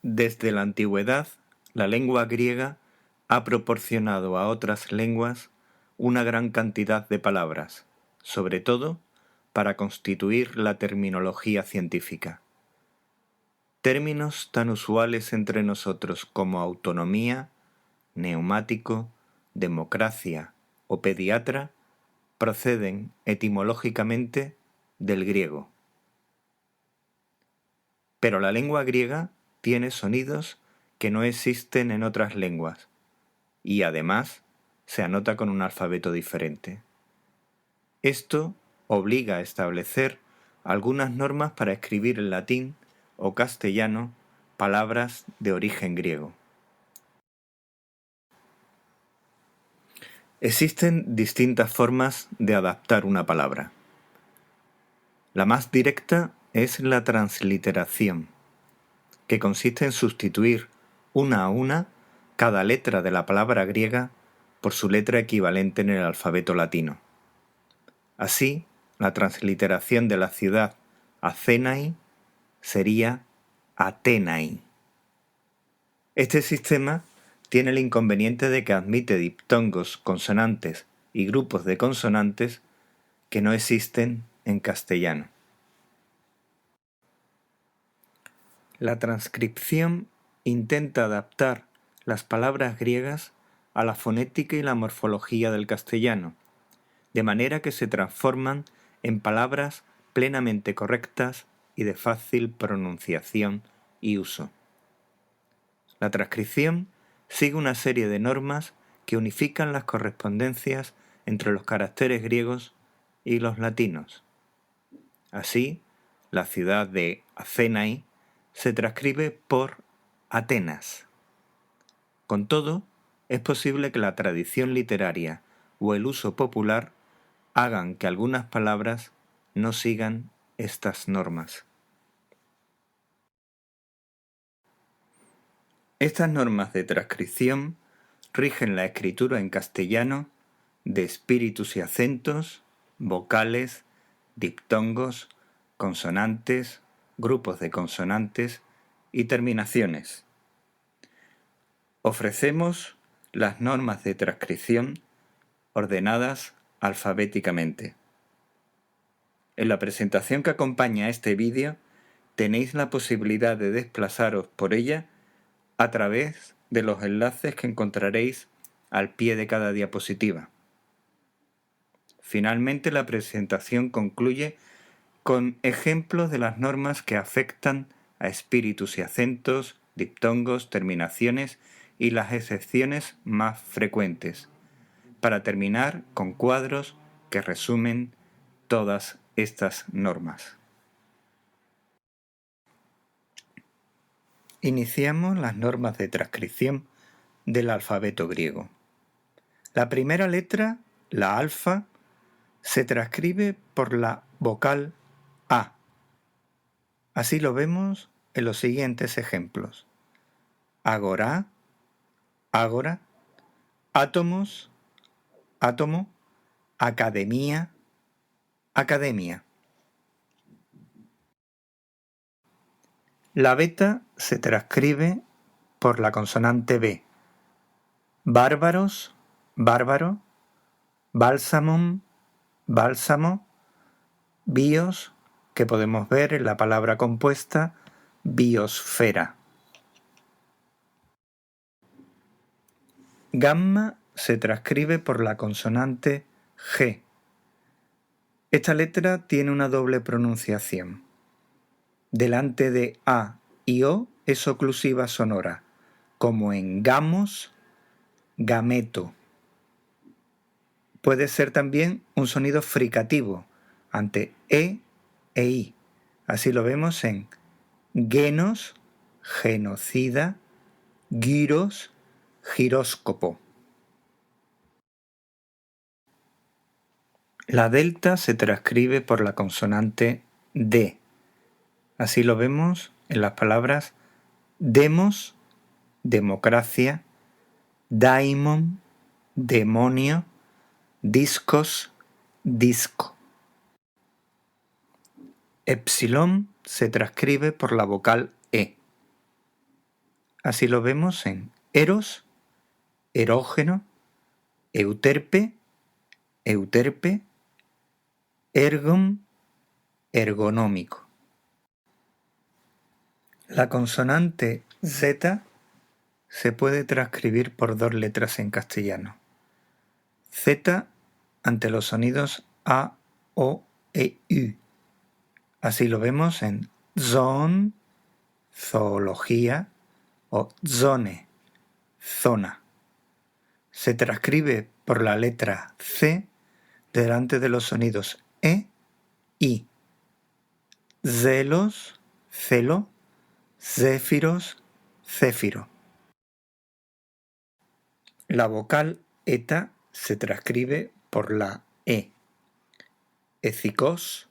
Desde la antigüedad, la lengua griega ha proporcionado a otras lenguas una gran cantidad de palabras, sobre todo para constituir la terminología científica. Términos tan usuales entre nosotros como autonomía, neumático, democracia o pediatra proceden etimológicamente del griego. Pero la lengua griega tiene sonidos que no existen en otras lenguas y además se anota con un alfabeto diferente. Esto obliga a establecer algunas normas para escribir en latín o castellano palabras de origen griego. Existen distintas formas de adaptar una palabra. La más directa es la transliteración, que consiste en sustituir una a una cada letra de la palabra griega por su letra equivalente en el alfabeto latino. Así, la transliteración de la ciudad Athenai sería Atenai. Este sistema tiene el inconveniente de que admite diptongos, consonantes y grupos de consonantes que no existen en castellano. La transcripción intenta adaptar las palabras griegas a la fonética y la morfología del castellano, de manera que se transforman en palabras plenamente correctas y de fácil pronunciación y uso. La transcripción sigue una serie de normas que unifican las correspondencias entre los caracteres griegos y los latinos. Así, la ciudad de Athenai se transcribe por Atenas. Con todo, es posible que la tradición literaria o el uso popular hagan que algunas palabras no sigan estas normas. Estas normas de transcripción rigen la escritura en castellano de espíritus y acentos, vocales, diptongos, consonantes, grupos de consonantes y terminaciones. Ofrecemos las normas de transcripción ordenadas alfabéticamente. En la presentación que acompaña a este vídeo tenéis la posibilidad de desplazaros por ella a través de los enlaces que encontraréis al pie de cada diapositiva. Finalmente, la presentación concluye con ejemplos de las normas que afectan a espíritus y acentos, diptongos, terminaciones y las excepciones más frecuentes, para terminar con cuadros que resumen todas estas normas. Iniciamos las normas de transcripción del alfabeto griego. La primera letra, la alfa, se transcribe por la vocal A. Así lo vemos en los siguientes ejemplos: agorá, ágora, átomos, átomo, academia, academia. La beta se transcribe por la consonante B. Bárbaros, bárbaro, bálsamum, bálsamo, bios, que podemos ver en la palabra compuesta biosfera. Gamma se transcribe por la consonante G. Esta letra tiene una doble pronunciación. Delante de A y O es oclusiva sonora, como en gamos, gameto. Puede ser también un sonido fricativo ante E e I. Así lo vemos en genos, genocida, gyros, giróscopo. La delta se transcribe por la consonante D. Así lo vemos en las palabras demos, democracia, daimon, demonio, discos, disco. Epsilon se transcribe por la vocal E. Así lo vemos en eros, erógeno, euterpe, euterpe, ergon, ergonómico. La consonante Z se puede transcribir por dos letras en castellano. Z ante los sonidos A, O e U. Así lo vemos en zone, zoología, o zone, zona. Se transcribe por la letra C delante de los sonidos E, I. Zelos, celo, zéfiros, céfiro. La vocal eta se transcribe por la E. Ethikos,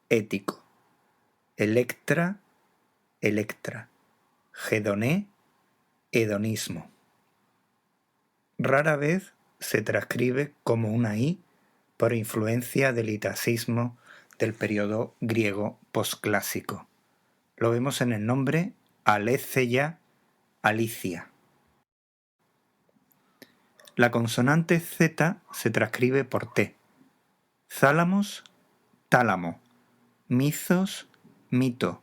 ético. Electra, electra. Hedoné, hedonismo. Rara vez se transcribe como una I por influencia del itacismo del periodo griego posclásico. Lo vemos en el nombre Aletheia, Alicia. La consonante Z se transcribe por T. Thálamos, tálamo. Mizos, mito.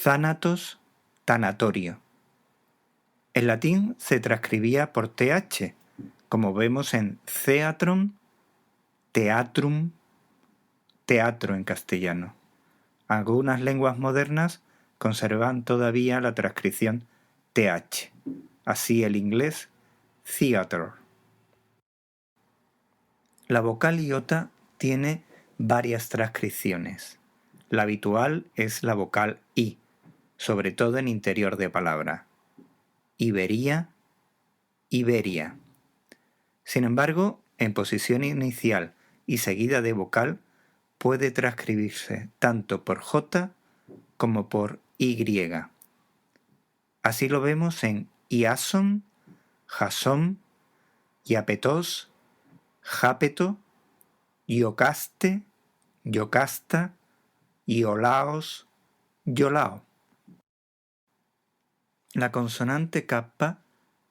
Thanatos, tanatorio. En latín se transcribía por TH, como vemos en theatron, teatrum, teatro en castellano. Algunas lenguas modernas conservan todavía la transcripción TH, así el inglés theater. La vocal iota tiene varias transcripciones. La habitual es la vocal I, sobre todo en interior de palabra. Ibería, Iberia. Sin embargo, en posición inicial y seguida de vocal, puede transcribirse tanto por J como por Y. Así lo vemos en Iason, Jason, Iapetos, Jápeto, Iocaste, Iocasta, Iolaos, Iolao. La consonante kappa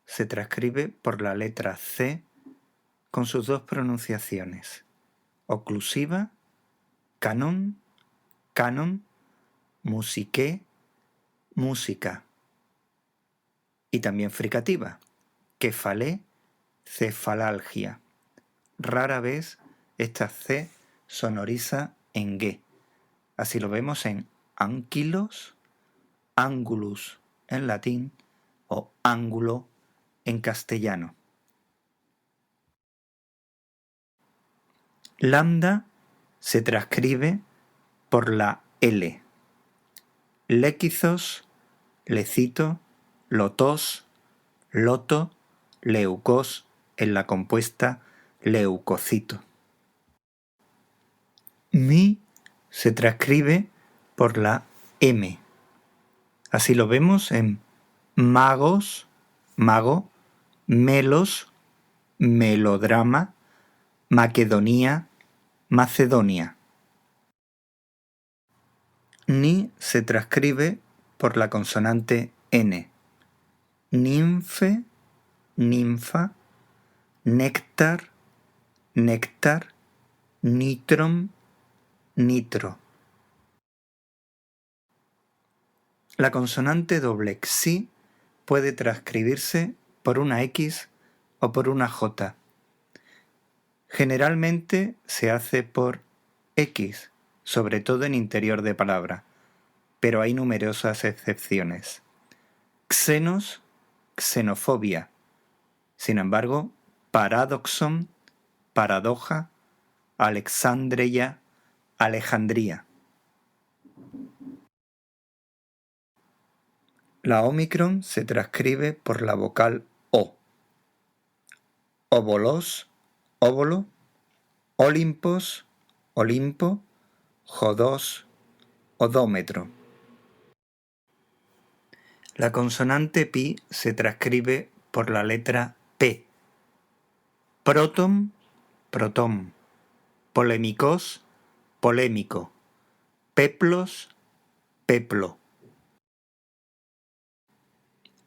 se transcribe por la letra C con sus dos pronunciaciones, oclusiva, canon, canon, musiqué, música, y también fricativa, quefalé, cefalalgia. Rara vez esta C sonoriza en G. Así lo vemos en anquilos, angulus en latín o ángulo en castellano. Lambda se transcribe por la L. Lequizos, lecito, lotos, loto, leucos en la compuesta leucocito. Mi se transcribe por la M. Así lo vemos en magos, mago, melos, melodrama, Maquedonía, Macedonia. Ni se transcribe por la consonante N. Ninfe, ninfa, néctar, néctar, nitrom, nitro. La consonante doble xi puede transcribirse por una X o por una J. Generalmente se hace por X, sobre todo en interior de palabra, pero hay numerosas excepciones. Xenos, xenofobia. Sin embargo, paradoxon, paradoja, alexandreia, Alejandría. La ómicron se transcribe por la vocal O. Óbolos, óbolo, Olimpos, Olimpo, Jodos, odómetro. La consonante pi se transcribe por la letra P. Proton, protón. Polémicos, polémico. Peplos, peplo.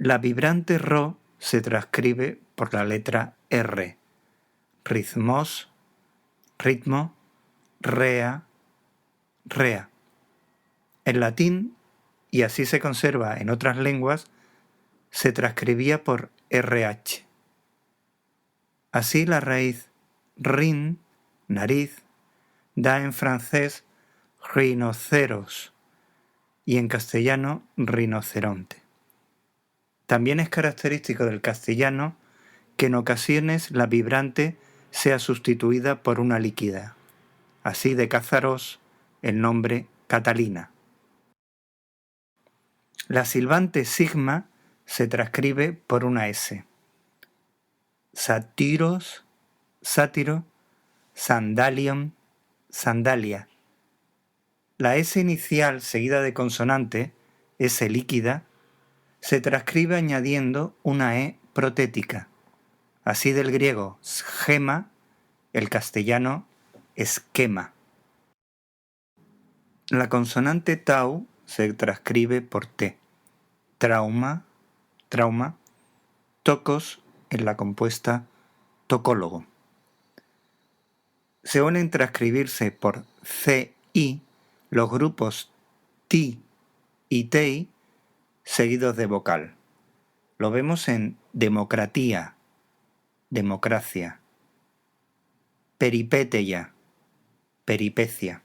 La vibrante ro se transcribe por la letra R. Ritmos, ritmo, rea, rea. En latín, y así se conserva en otras lenguas, se transcribía por RH. Así la raíz rin, nariz, da en francés rinoceros y en castellano rinoceronte. También es característico del castellano que en ocasiones la vibrante sea sustituida por una líquida. Así de Cázaros el nombre Catalina. La silbante sigma se transcribe por una S. Satiros, sátiro, sandalion, sandalia. La S inicial seguida de consonante, S líquida, se transcribe añadiendo una E protética. Así del griego schema, el castellano esquema. La consonante tau se transcribe por T. Trauma, trauma, tocos en la compuesta tocólogo. Se suelen transcribirse por CI los grupos TI y TEI seguidos de vocal. Lo vemos en democratía, democracia, peripeteia, peripecia.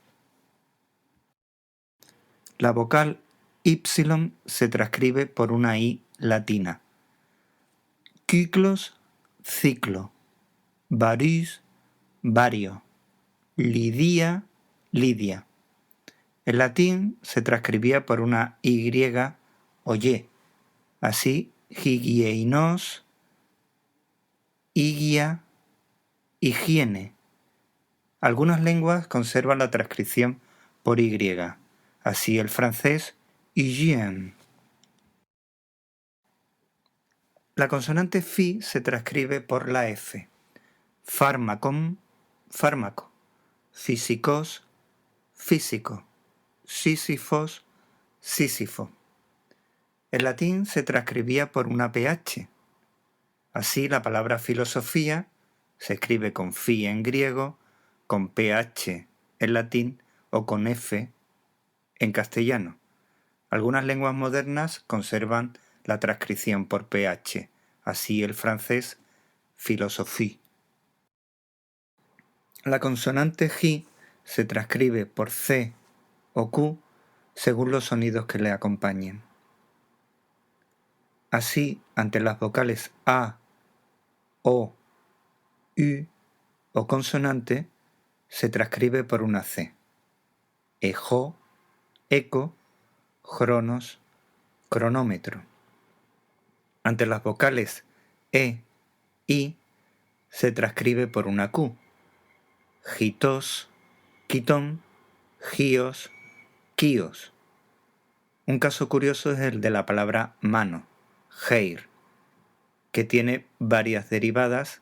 La vocal Y se transcribe por una I latina. Ciclos, ciclo. Varus, vario. Lidia, lidia. En latín se transcribía por una Y o Y. Así, higieinos, higia, higiene. Algunas lenguas conservan la transcripción por Y. Así el francés, hygiène. La consonante fi se transcribe por la F. Fármacon, fármaco. Físicos, físico. Sísifos, sísifo. En latín se transcribía por una PH. Así la palabra filosofía se escribe con fi en griego, con PH en latín o con F en castellano. Algunas lenguas modernas conservan la transcripción por PH, así el francés philosophie. La consonante J se transcribe por C o Q según los sonidos que le acompañen. Así, ante las vocales A, O, U o consonante, se transcribe por una C. Ejo, eco, cronos, cronómetro. Ante las vocales E, I, se transcribe por una Q. Gitos, quitón, gios, quíos. Un caso curioso es el de la palabra mano, geir, que tiene varias derivadas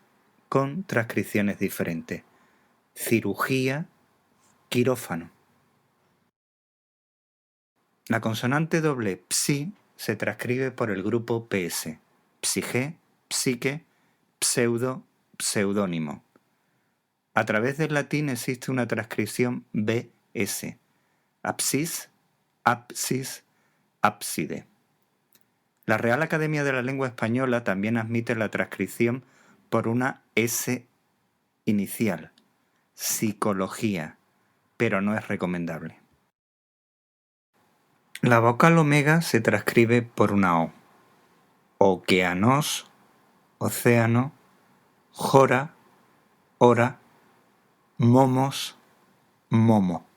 con transcripciones diferentes. Cirugía, quirófano. La consonante doble psi se transcribe por el grupo PS. Psige, psique, pseudo, pseudónimo. A través del latín existe una transcripción BS. Apsis, apsis, ábside. La Real Academia de la Lengua Española también admite la transcripción por una S inicial, psicología, pero no es recomendable. La vocal omega se transcribe por una O. Okeanos, océano, jora, hora, momos, momo.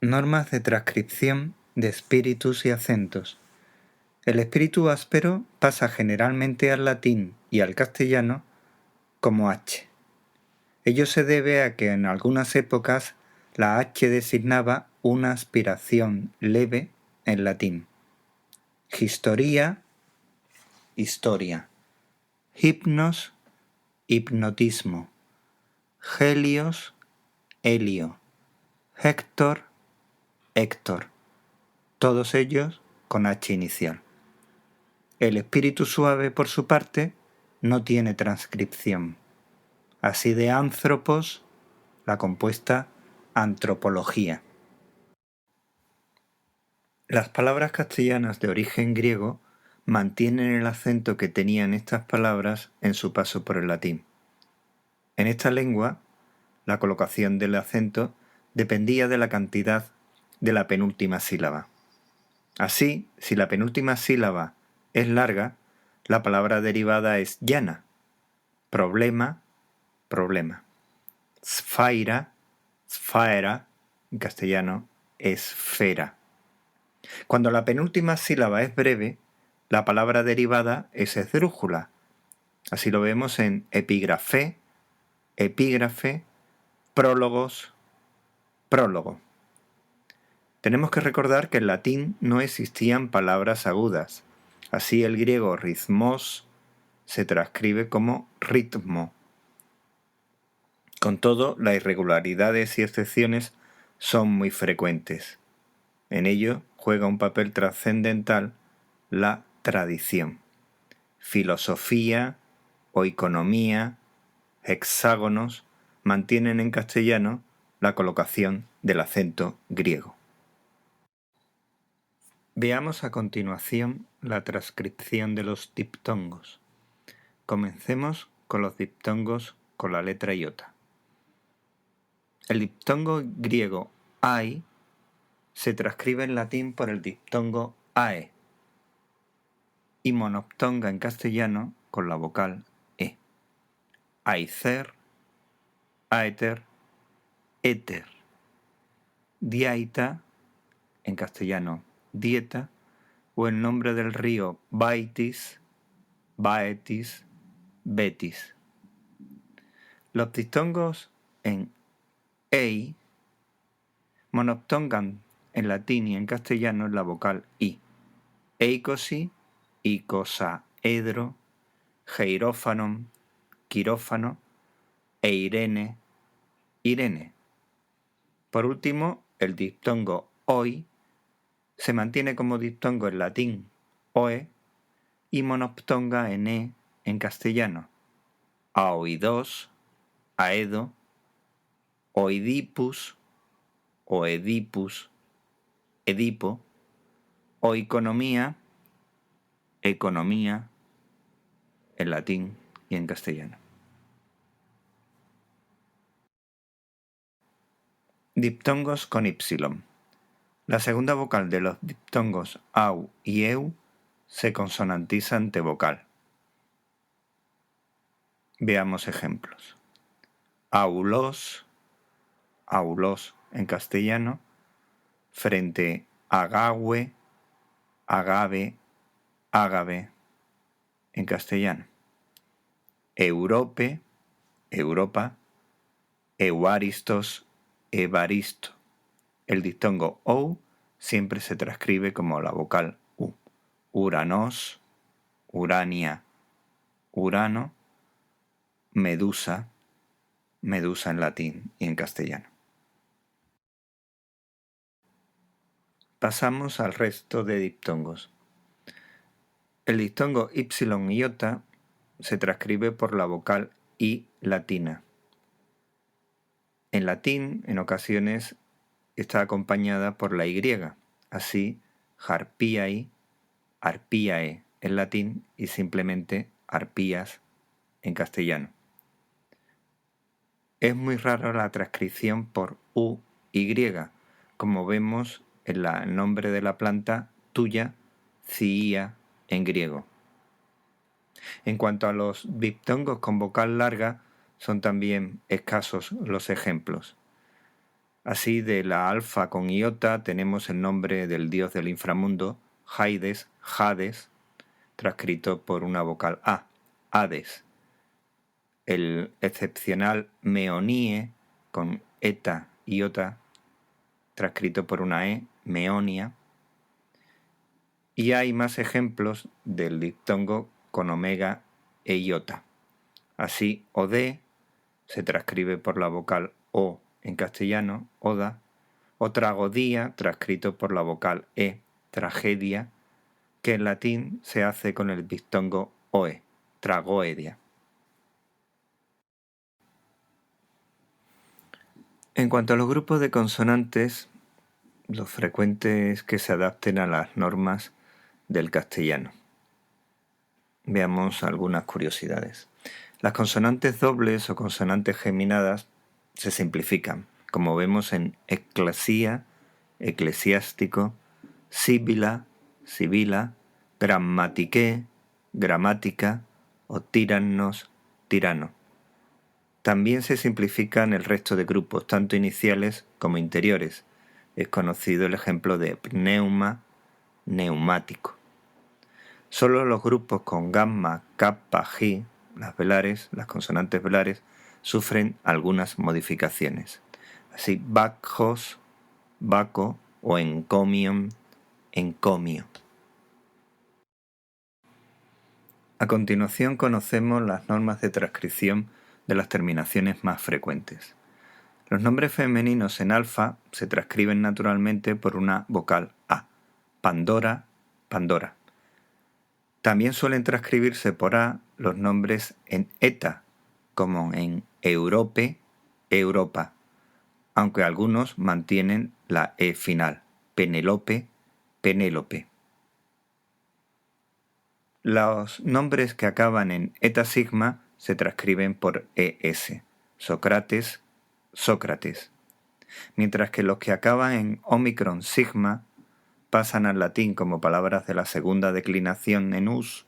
Normas de transcripción de espíritus y acentos. El espíritu áspero pasa generalmente al latín y al castellano como H. Ello se debe a que en algunas épocas la H designaba una aspiración leve en latín. Historia, historia. Hipnos, hipnotismo. Helios, helio. Héctor, Héctor. Todos ellos con H inicial. El espíritu suave, por su parte, no tiene transcripción. Así de anthropos, la compuesta antropología. Las palabras castellanas de origen griego mantienen el acento que tenían estas palabras en su paso por el latín. En esta lengua, la colocación del acento dependía de la cantidad de la penúltima sílaba. Así, si la penúltima sílaba es larga, la palabra derivada es llana. Problema, problema. Sfaira, sfaera, en castellano, esfera. Cuando la penúltima sílaba es breve, la palabra derivada es esdrújula. Así lo vemos en epígrafe, epígrafe, prólogos, prólogo. Tenemos que recordar que en latín no existían palabras agudas. Así el griego ritmos se transcribe como ritmo. Con todo, las irregularidades y excepciones son muy frecuentes. En ello juega un papel trascendental la tradición. Filosofía, oikonomía, hexágonos mantienen en castellano la colocación del acento griego. Veamos a continuación la transcripción de los diptongos. Comencemos con los diptongos con la letra iota. El diptongo griego ai se transcribe en latín por el diptongo ae y monoptonga en castellano con la vocal e. Aicer, aeter, éter. Diaita, en castellano dieta, o el nombre del río Baitis, Baetis, Betis. Los diptongos en ei monoptongan en latín y en castellano en la vocal i. Eicosi, icosaedro, geirófanon, quirófano, eirene, Irene. Por último, el diptongo oi se mantiene como diptongo en latín oe y monoptonga en e en castellano. Aoidos, aedo, oidipus, oedipus, Edipo, oikonomía, economía, en latín y en castellano. Diptongos con ypsilon. La segunda vocal de los diptongos au y eu se consonantiza ante vocal. Veamos ejemplos. Aulos, aulos en castellano, frente a agave, agave, ágave en castellano. Europe, Europa, euaristos, evaristo. El diptongo ou siempre se transcribe como la vocal u. Uranos, urania, urano, medusa, medusa en latín y en castellano. Pasamos al resto de diptongos. El diptongo ypsilon y iota se transcribe por la vocal i latina. En latín, en ocasiones, está acompañada por la y. Así, harpiae, arpiae en latín y simplemente arpías en castellano. Es muy rara la transcripción por u, y, como vemos en el nombre de la planta tuya, ciía en griego. En cuanto a los diptongos con vocal larga, son también escasos los ejemplos. Así, de la alfa con iota tenemos el nombre del dios del inframundo, Hades, Hades, transcrito por una vocal a, Hades. El excepcional meonie con eta, iota, transcrito por una e, meonia. Y hay más ejemplos del diptongo con omega e iota. Así, ode se transcribe por la vocal o en castellano, oda, o tragodía, transcrito por la vocal e, tragedia, que en latín se hace con el diptongo oe, tragoedia. En cuanto a los grupos de consonantes, lo frecuente es que se adapten a las normas del castellano. Veamos algunas curiosidades. Las consonantes dobles o consonantes geminadas se simplifican, como vemos en eclesía, eclesiástico, síbila, sibila, grammatiqué, gramática o tirannos, tirano. También se simplifican el resto de grupos, tanto iniciales como interiores. Es conocido el ejemplo de pneuma, neumático. Solo los grupos con gamma, kappa, gi, las consonantes velares, sufren algunas modificaciones. Así, bacchos, baco o encomium, encomio. A continuación conocemos las normas de transcripción de las terminaciones más frecuentes. Los nombres femeninos en alfa se transcriben naturalmente por una vocal A. Pandora, Pandora. También suelen transcribirse por A los nombres en eta, como en Europe, Europa, aunque algunos mantienen la E final, Penelope, Penélope. Los nombres que acaban en eta sigma se transcriben por ES, Sócrates, Sócrates, mientras que los que acaban en Omicron sigma pasan al latín como palabras de la segunda declinación en us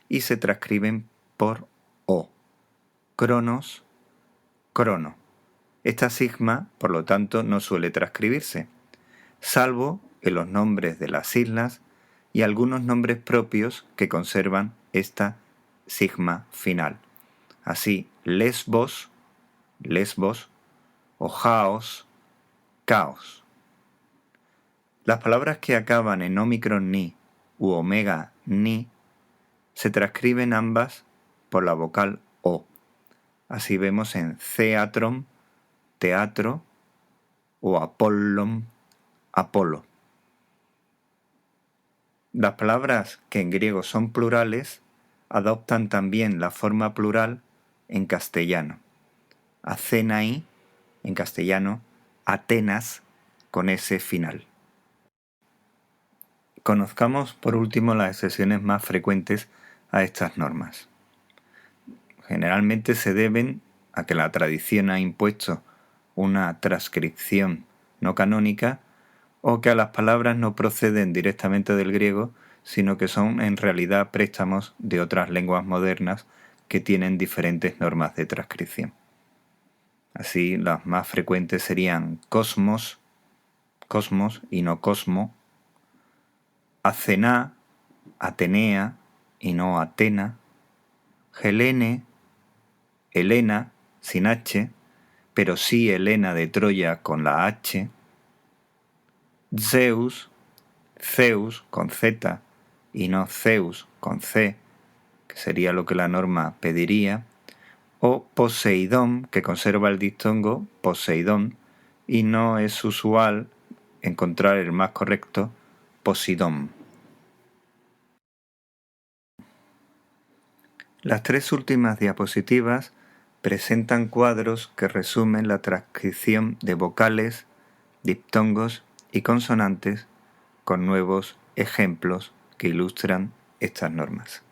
y se transcriben por O. Cronos, crono. Esta sigma, por lo tanto, no suele transcribirse, salvo en los nombres de las islas y algunos nombres propios que conservan esta sigma final. Así, Lesbos, Lesbos, o Jaos, Caos. Las palabras que acaban en Omicron ni u omega ni se transcriben ambas por la vocal O. Así vemos en theatron, teatro, o apollon, Apolo. Las palabras que en griego son plurales adoptan también la forma plural en castellano. Athenai, en castellano, Atenas, con ese final. Conozcamos por último las excepciones más frecuentes a estas normas. Generalmente se deben a que la tradición ha impuesto una transcripción no canónica o que a las palabras no proceden directamente del griego, sino que son en realidad préstamos de otras lenguas modernas que tienen diferentes normas de transcripción. Así, las más frecuentes serían cosmos, cosmos y no cosmo, Athená, Atenea y no Atena, Helene, Helena, sin H, pero sí Helena de Troya con la H, Zeus, Zeus con Z y no Zeus con C, que sería lo que la norma pediría, o Poseidón, que conserva el diptongo Poseidón y no es usual encontrar el más correcto, Posidón. Las tres últimas diapositivas presentan cuadros que resumen la transcripción de vocales, diptongos y consonantes con nuevos ejemplos que ilustran estas normas.